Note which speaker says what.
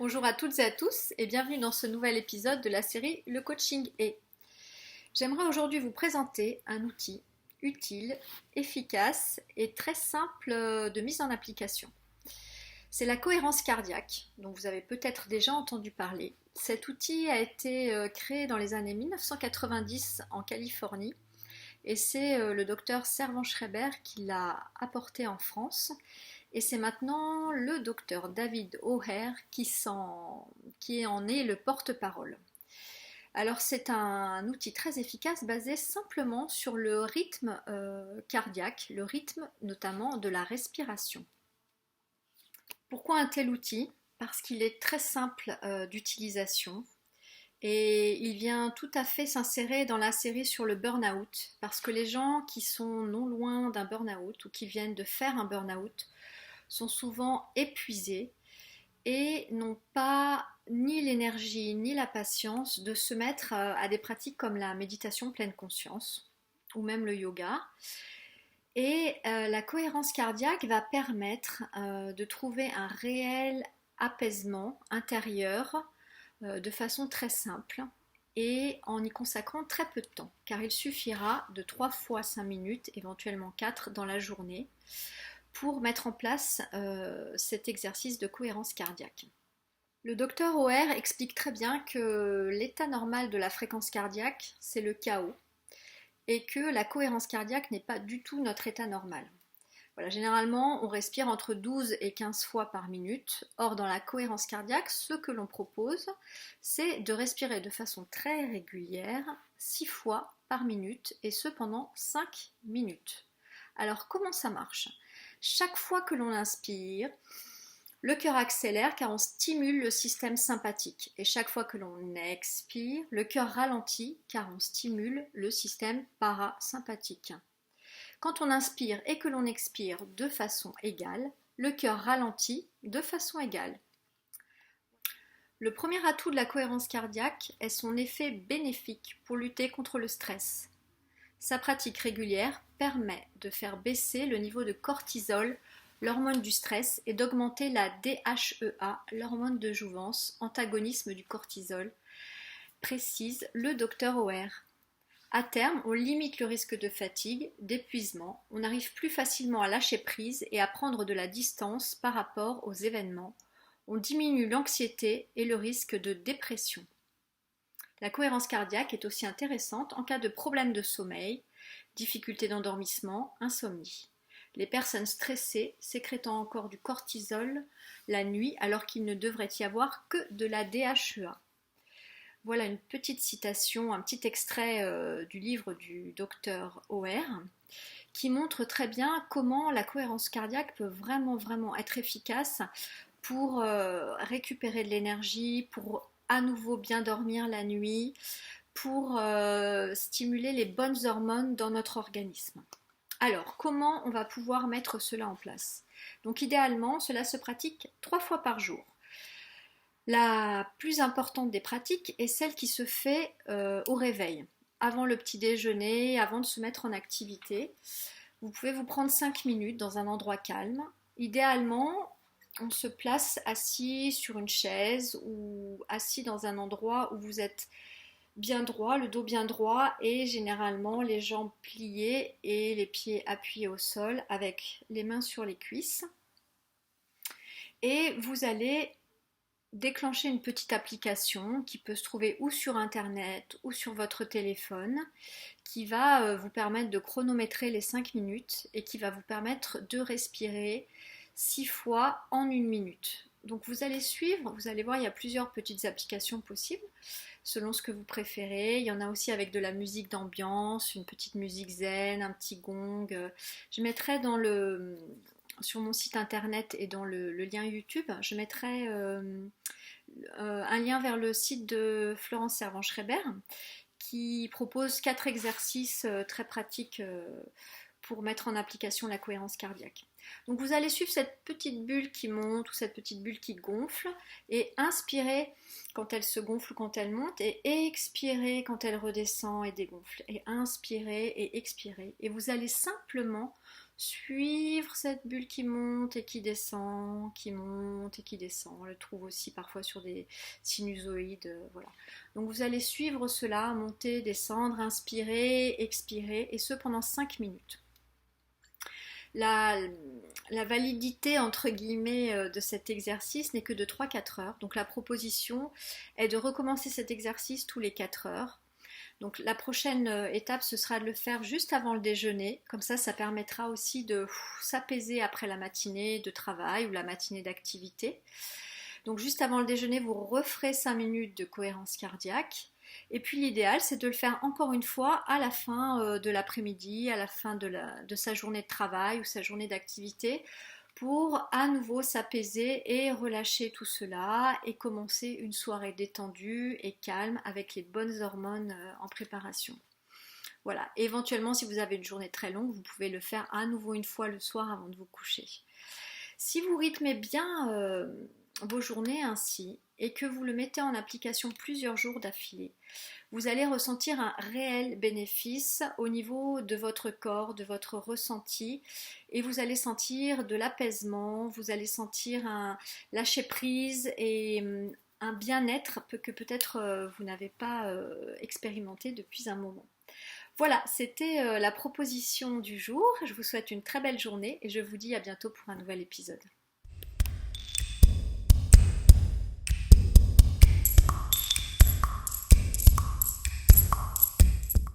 Speaker 1: Bonjour à toutes et à tous et bienvenue dans ce nouvel épisode de la série Le Coaching est. J'aimerais aujourd'hui vous présenter un outil utile, efficace et très simple de mise en application. C'est la cohérence cardiaque, dont vous avez peut-être déjà entendu parler. Cet outil a été créé dans les années 1990 en Californie et c'est le docteur Servan-Schreiber qui l'a apporté en France. Et c'est maintenant le docteur David O'Hare qui en est le porte-parole. Alors c'est un outil très efficace basé simplement sur le rythme cardiaque, le rythme notamment de la respiration. Pourquoi un tel outil? Parce qu'il est très simple d'utilisation et il vient tout à fait s'insérer dans la série sur le burn-out parce que les gens qui sont non loin d'un burn-out ou qui viennent de faire un burn-out sont souvent épuisés et n'ont pas ni l'énergie ni la patience de se mettre à des pratiques comme la méditation pleine conscience ou même le yoga. Et la cohérence cardiaque va permettre de trouver un réel apaisement intérieur de façon très simple et en y consacrant très peu de temps, car il suffira de 3 fois 5 minutes, éventuellement 4 dans la journée, pour mettre en place cet exercice de cohérence cardiaque. Le docteur O'Hare explique très bien que l'état normal de la fréquence cardiaque, c'est le chaos, et que la cohérence cardiaque n'est pas du tout notre état normal. Voilà, généralement, on respire entre 12 et 15 fois par minute. Or, dans la cohérence cardiaque, ce que l'on propose, c'est de respirer de façon très régulière, 6 fois par minute, et ce pendant 5 minutes. Alors, comment ça marche ? Chaque fois que l'on inspire, le cœur accélère car on stimule le système sympathique. Et chaque fois que l'on expire, le cœur ralentit car on stimule le système parasympathique. Quand on inspire et que l'on expire de façon égale, le cœur ralentit de façon égale. Le premier atout de la cohérence cardiaque est son effet bénéfique pour lutter contre le stress. Sa pratique régulière permet de faire baisser le niveau de cortisol, l'hormone du stress, et d'augmenter la DHEA, l'hormone de jouvence, antagonisme du cortisol, précise le docteur O'Hare. À terme, on limite le risque de fatigue, d'épuisement, on arrive plus facilement à lâcher prise et à prendre de la distance par rapport aux événements, on diminue l'anxiété et le risque de dépression. La cohérence cardiaque est aussi intéressante en cas de problèmes de sommeil, difficultés d'endormissement, insomnie. Les personnes stressées sécrétant encore du cortisol la nuit alors qu'il ne devrait y avoir que de la DHEA. Voilà une petite citation, un petit extrait du livre du docteur O'Hare qui montre très bien comment la cohérence cardiaque peut vraiment être efficace pour récupérer de l'énergie, pour à nouveau bien dormir la nuit, pour stimuler les bonnes hormones dans notre organisme. Alors, comment on va pouvoir mettre cela en place? Donc idéalement, cela se pratique 3 fois par jour. La plus importante des pratiques est celle qui se fait au réveil, avant le petit déjeuner, avant de se mettre en activité. Vous pouvez vous prendre 5 minutes dans un endroit calme. Idéalement, on se place assis sur une chaise ou assis dans un endroit où vous êtes bien droit, le dos bien droit et généralement les jambes pliées et les pieds appuyés au sol avec les mains sur les cuisses. Et vous allez déclencher une petite application qui peut se trouver ou sur internet ou sur votre téléphone qui va vous permettre de chronométrer les 5 minutes et qui va vous permettre de respirer 6 fois en 1 minute. Donc vous allez suivre, vous allez voir, il y a plusieurs petites applications possibles selon ce que vous préférez. Il y en a aussi avec de la musique d'ambiance, une petite musique zen, un petit gong. Je mettrai sur mon site internet et dans le lien YouTube, je mettrai un lien vers le site de Florence Servan-Schreiber qui propose 4 exercices très pratiques pour mettre en application la cohérence cardiaque. Donc vous allez suivre cette petite bulle qui monte ou cette petite bulle qui gonfle et inspirer quand elle se gonfle ou quand elle monte et expirer quand elle redescend et dégonfle. Et inspirer et expirer. Et vous allez simplement suivre cette bulle qui monte et qui descend, qui monte et qui descend. On le trouve aussi parfois sur des sinusoïdes, voilà. Donc vous allez suivre cela, monter, descendre, inspirer, expirer, et ce pendant 5 minutes. La validité entre guillemets de cet exercice n'est que de 3-4 heures. Donc la proposition est de recommencer cet exercice tous les 4 heures. Donc la prochaine étape, ce sera de le faire juste avant le déjeuner. Comme ça permettra aussi de s'apaiser après la matinée de travail ou la matinée d'activité. Donc juste avant le déjeuner, vous referez 5 minutes de cohérence cardiaque. Et puis l'idéal, c'est de le faire encore une fois à la fin de l'après-midi, à la fin de sa journée de travail ou sa journée d'activité, pour à nouveau s'apaiser et relâcher tout cela et commencer une soirée détendue et calme avec les bonnes hormones en préparation. Voilà, éventuellement si vous avez une journée très longue, vous pouvez le faire à nouveau une fois le soir avant de vous coucher. Si vous rythmez bien vos journées ainsi et que vous le mettez en application plusieurs jours d'affilée, vous allez ressentir un réel bénéfice au niveau de votre corps, de votre ressenti, et vous allez sentir de l'apaisement, vous allez sentir un lâcher prise et un bien-être que peut-être vous n'avez pas expérimenté depuis un moment. Voilà, c'était la proposition du jour. Je vous souhaite une très belle journée et je vous dis à bientôt pour un nouvel épisode.